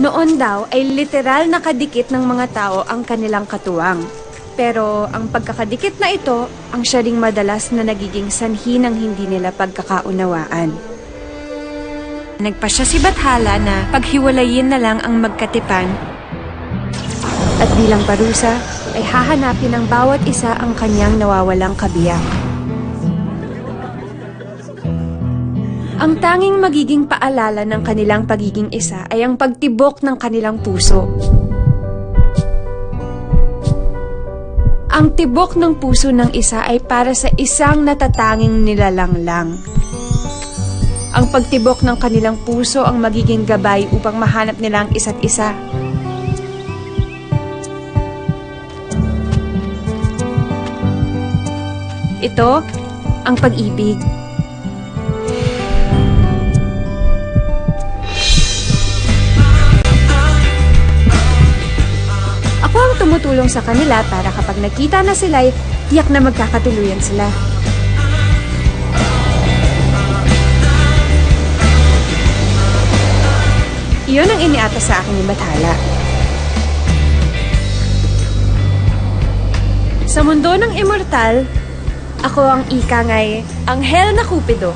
Noon daw ay literal na kadikit ng mga tao ang kanilang katuwang. Pero ang pagkakadikit na ito ang siya ring madalas na nagiging sanhi ng hindi nila pagkakaunawaan. Nagpasya si Bathala na paghiwalayin na lang ang magkatipan at bilang parusa ay hahanapin ng bawat isa ang kanyang nawawalang kabiyak. Ang tanging magiging paalala ng kanilang pagiging isa ay ang pagtibok ng kanilang puso. Ang tibok ng puso ng isa ay para sa isang natatanging nilalang lang. Ang pagtibok ng kanilang puso ang magiging gabay upang mahanap nila ang isa't isa. Ito ang pag-ibig. Ako ang tumutulong sa kanila para kapag nakita na sila, tiyak na magkakatuluyan sila. Iyon ang iniatas sa akin ni Bathala. Sa mundo ng immortal, ako ang ikangay, anghel na Cupido.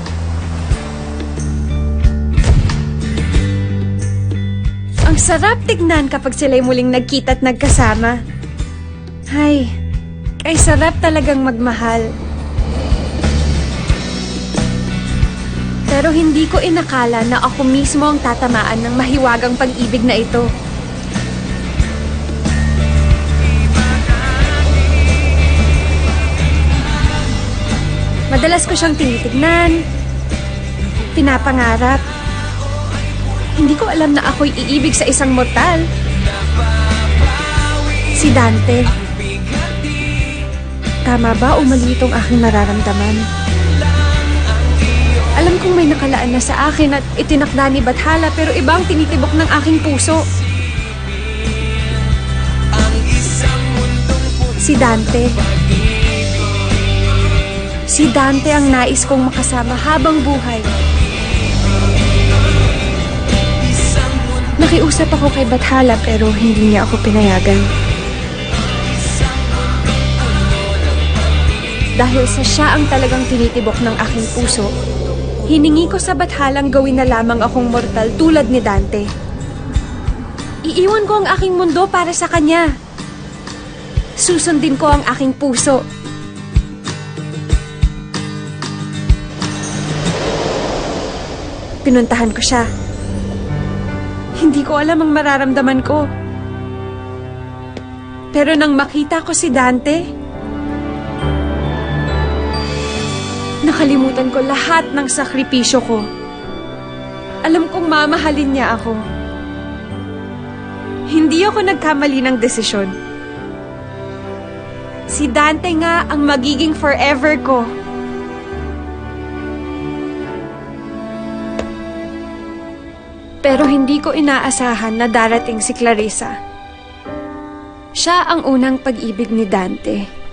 Ang sarap tignan kapag sila'y muling nagkita at nagkasama. Hay, kay sarap talagang magmahal. Pero hindi ko inakala na ako mismo ang tatamaan ng mahiwagang pag-ibig na ito. Madalas ko siyang tinitignan, pinapangarap. Hindi ko alam na ako'y iibig sa isang mortal. Si Dante. Tama ba o mali itong aking nararamdaman? Alam kong may nakalaan na sa akin at itinakda ni Bathala pero iba ang tinitibok ng aking puso. Si Dante. Si Dante ang nais kong makasama habang buhay. Nakiusap ako kay Bathala pero hindi niya ako pinayagan. Dahil sa siya ang talagang tinitibok ng aking puso, hiningi ko sa Bathalang gawin na lamang akong mortal tulad ni Dante. Iiwan ko ang aking mundo para sa kanya. Susundin ko ang aking puso. Pinuntahan ko siya. Hindi ko alam ang mararamdaman ko. Pero nang makita ko si Dante, nakalimutan ko lahat ng sakripisyo ko. Alam kong mamahalin niya ako. Hindi ako nagkamali ng desisyon. Si Dante nga ang magiging forever ko. Pero hindi ko inaasahan na darating si Clarissa. Siya ang unang pag-ibig ni Dante.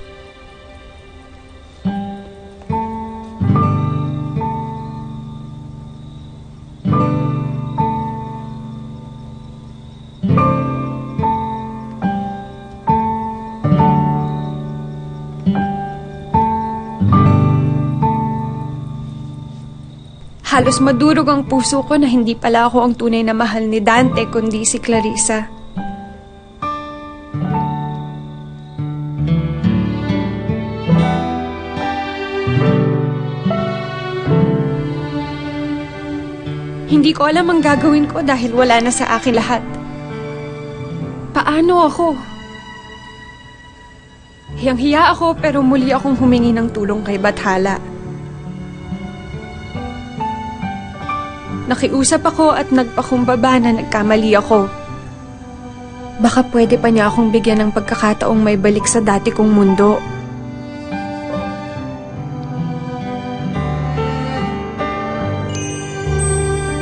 Halos madurog ang puso ko na hindi pala ako ang tunay na mahal ni Dante kundi si Clarissa. Hindi ko alam ang gagawin ko dahil wala na sa akin lahat. Paano ako? Hiyang-hiya ako pero muli akong humingi ng tulong kay Bathala. Nakiusap ako at nagpakumbaba na nagkamali ako. Baka pwede pa niya akong bigyan ng pagkakataong may balik sa dati kong mundo.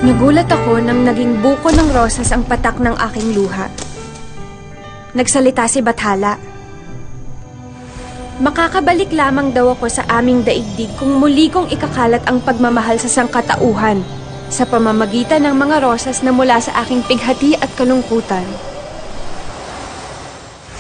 Nagulat ako nang naging buko ng rosas ang patak ng aking luha. Nagsalita si Bathala. Makakabalik lamang daw ako sa aming daigdig kung muli kong ikakalat ang pagmamahal sa sangkatauhan. sa pamamagitan ng mga rosas na mula sa aking pighati at kalungkutan.